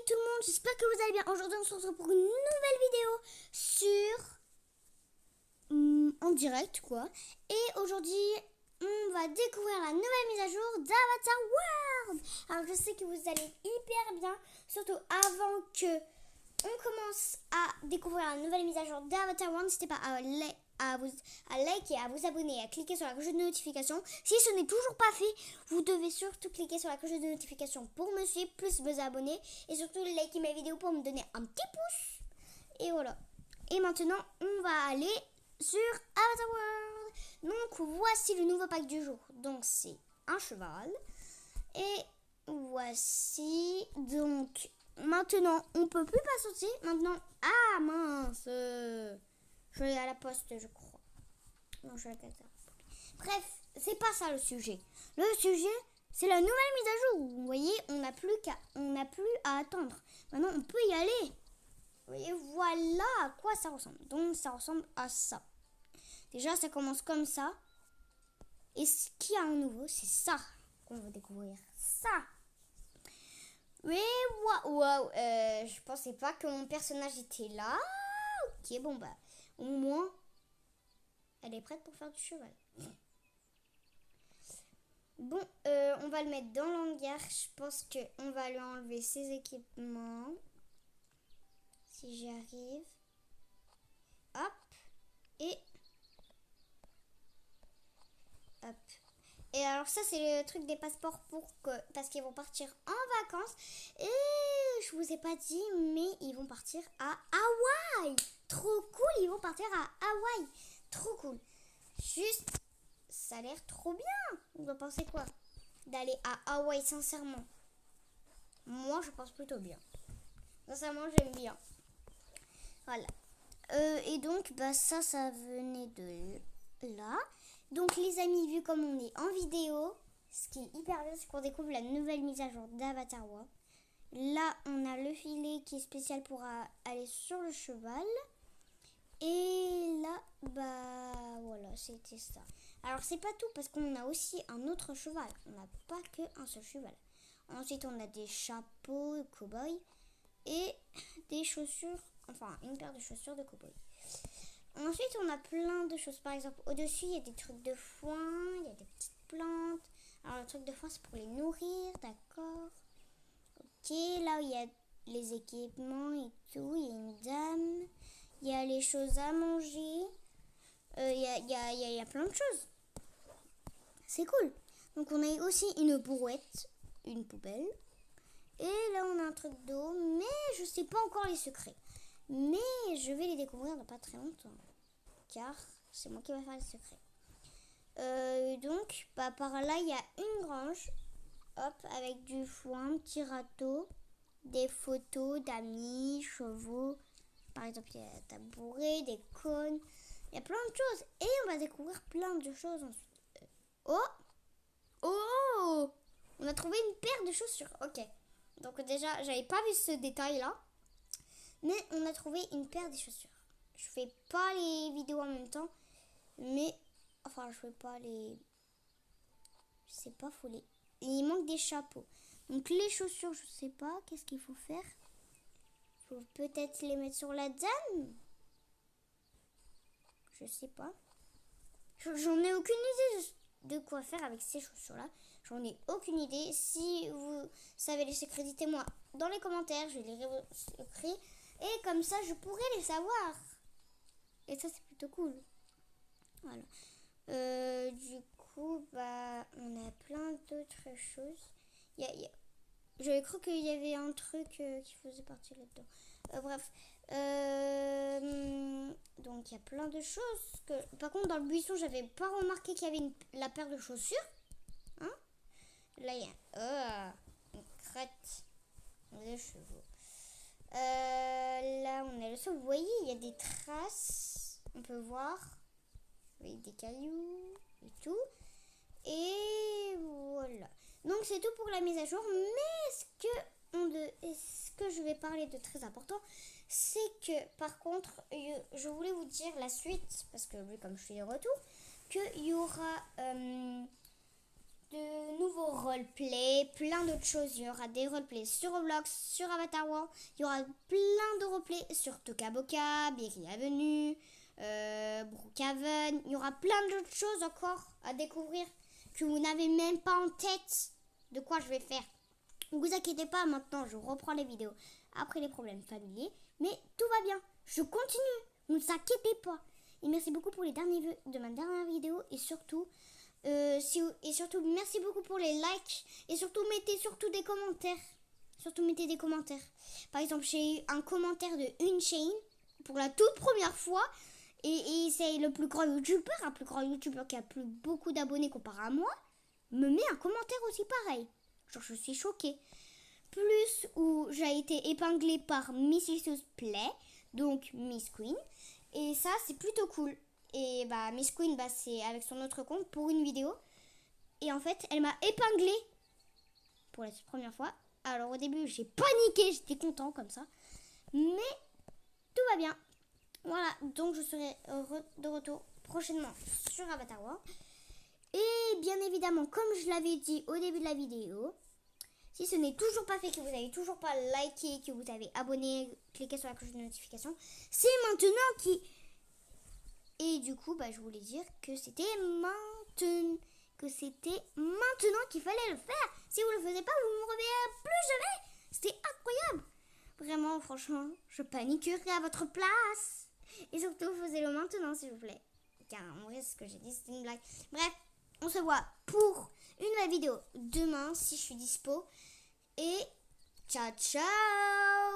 tout le monde, j'espère que vous allez bien. Aujourd'hui on se retrouve pour une nouvelle vidéo sur en direct quoi. Et aujourd'hui on va découvrir la nouvelle mise à jour d'Avatar World. Alors je sais que vous allez hyper bien, surtout avant que on commence à découvrir la nouvelle mise à jour d'Avatar World. N'hésitez pas à liker, à vous abonner, à cliquer sur la cloche de notification. Si ce n'est toujours pas fait, vous devez surtout cliquer sur la cloche de notification pour me suivre, plus vous abonner et surtout liker mes vidéos pour me donner un petit pouce. Et voilà. Et maintenant, on va aller sur Avatar World. Donc, voici le nouveau pack du jour. Donc, c'est un cheval. Et voici donc... Maintenant, on peut plus patienter. Maintenant, ah mince, je vais à la poste, je crois. Non, je suis à la case. Bref, c'est pas ça le sujet. Le sujet, c'est la nouvelle mise à jour. Vous voyez, on n'a plus à attendre. Maintenant, on peut y aller. Vous voyez, voilà à quoi ça ressemble. Donc, ça ressemble à ça. Déjà, ça commence comme ça. Et ce qu'il y a en nouveau, c'est ça qu'on va découvrir. Ça. Oui, waouh, je pensais pas que mon personnage était là. Ok, bon bah, au moins, elle est prête pour faire du cheval. Bon, on va le mettre dans l'hangar. Je pense qu'on va lui enlever ses équipements. Si j'y arrive. Hop. Et... hop. Et alors ça, c'est le truc des passeports parce qu'ils vont partir en vacances. Et je vous ai pas dit, mais ils vont partir à Hawaï. Trop cool, ils vont partir à Hawaï. Trop cool. Juste, ça a l'air trop bien. Vous en pensez quoi d'aller à Hawaï, sincèrement? Moi, je pense plutôt bien. Sincèrement, j'aime bien. Voilà. Et donc, bah ça venait de là. Donc les amis, vu comme on est en vidéo, ce qui est hyper bien, c'est qu'on découvre la nouvelle mise à jour d'Avatar World. Là, on a le filet qui est spécial pour aller sur le cheval. Et là, bah voilà, c'était ça. Alors c'est pas tout, parce qu'on a aussi un autre cheval. On n'a pas qu'un seul cheval. Ensuite, on a des chapeaux de cow-boy et des chaussures, enfin une paire de chaussures de cow-boy. Ensuite, on a plein de choses. Par exemple, au-dessus, il y a des trucs de foin, il y a des petites plantes. Alors, le truc de foin, c'est pour les nourrir, d'accord. Ok, là où il y a les équipements et tout, il y a une dame. Il y a les choses à manger. Il y a plein de choses. C'est cool. Donc, on a aussi une brouette, une poubelle. Et là, on a un truc d'eau, mais je sais pas encore les secrets. Mais je vais les découvrir dans pas très longtemps. Car c'est moi qui vais faire les secrets. Donc, bah, par là, il y a une grange. Hop, avec du foin, un petit râteau, des photos d'amis, chevaux. Par exemple, il y a un tabouret, des cônes. Il y a plein de choses. Et on va découvrir plein de choses ensuite. Oh, on a trouvé une paire de chaussures. Ok. Donc déjà, j'avais pas vu ce détail-là. Mais on a trouvé une paire de chaussures. Je fais pas les vidéos en même temps. Mais, enfin, je fais pas les... Je sais pas, il manque des chapeaux. Donc les chaussures, je sais pas, qu'est-ce qu'il faut faire? Il faut peut-être les mettre sur la dame. Je sais pas. J'en ai aucune idée de quoi faire avec ces chaussures-là. J'en ai aucune idée. Si vous savez les secrets, dites-moi dans les commentaires. Je les secrets. Et comme ça, je pourrais les savoir. Et ça, c'est plutôt cool. Voilà. Du coup, bah, on a plein d'autres choses. J'avais cru qu'il y avait un truc qui faisait partie là-dedans. Bref. Donc, il y a plein de choses. Par contre, dans le buisson, j'avais pas remarqué qu'il y avait la paire de chaussures. Hein? Là, il y a une crête de chevaux. Là, on a le sol. Vous voyez, il y a des traces. On peut voir. Avec des cailloux et tout. Et voilà. Donc, c'est tout pour la mise à jour. Mais ce que je vais parler de très important, c'est que, par contre, je voulais vous dire la suite, parce que, comme je fais des retours, qu'il y aura de nouveaux roleplays, plein d'autres choses. Il y aura des roleplays sur Roblox, sur Avatar World. Il y aura plein de roleplays sur Toca Boca, Berry Avenue, Brookhaven. Il y aura plein d'autres choses encore à découvrir que vous n'avez même pas en tête de quoi je vais faire. Ne vous inquiétez pas, maintenant je reprends les vidéos après les problèmes familiers. Mais tout va bien, je continue, ne vous inquiétez pas. Et merci beaucoup pour les derniers vues de ma dernière vidéo. Et surtout, merci beaucoup pour les likes. Et surtout, mettez des commentaires. Surtout, mettez des commentaires. Par exemple, j'ai eu un commentaire de Unchain pour la toute première fois. Et c'est le plus grand youtubeur, un plus grand youtubeur qui a plus beaucoup d'abonnés comparé à moi, me met un commentaire aussi pareil. Genre, je suis choquée. Plus où j'ai été épinglée par Miss Jesus Play, donc Miss Queen. Et ça, c'est plutôt cool. Et bah, Miss Queen, bah, c'est avec son autre compte pour une vidéo. Et en fait, elle m'a épinglée pour la première fois. Alors au début, j'ai paniqué, j'étais content comme ça. Mais tout va bien. Voilà, donc je serai de retour prochainement sur Avatar World. Et bien évidemment, comme je l'avais dit au début de la vidéo, si ce n'est toujours pas fait, que vous n'avez toujours pas liké, que vous avez abonné, cliqué sur la cloche de notification, c'est maintenant qui... Et du coup, bah, je voulais dire que c'était maintenant qu'il fallait le faire. Si vous le faisiez pas, vous ne me reverrez plus jamais. C'était incroyable. Vraiment, franchement, je paniquerais à votre place. Et surtout, faisez-le maintenant, s'il vous plaît. Car en vrai, ce que j'ai dit, c'était une blague. Bref, on se voit pour une nouvelle vidéo demain, si je suis dispo. Et ciao, ciao!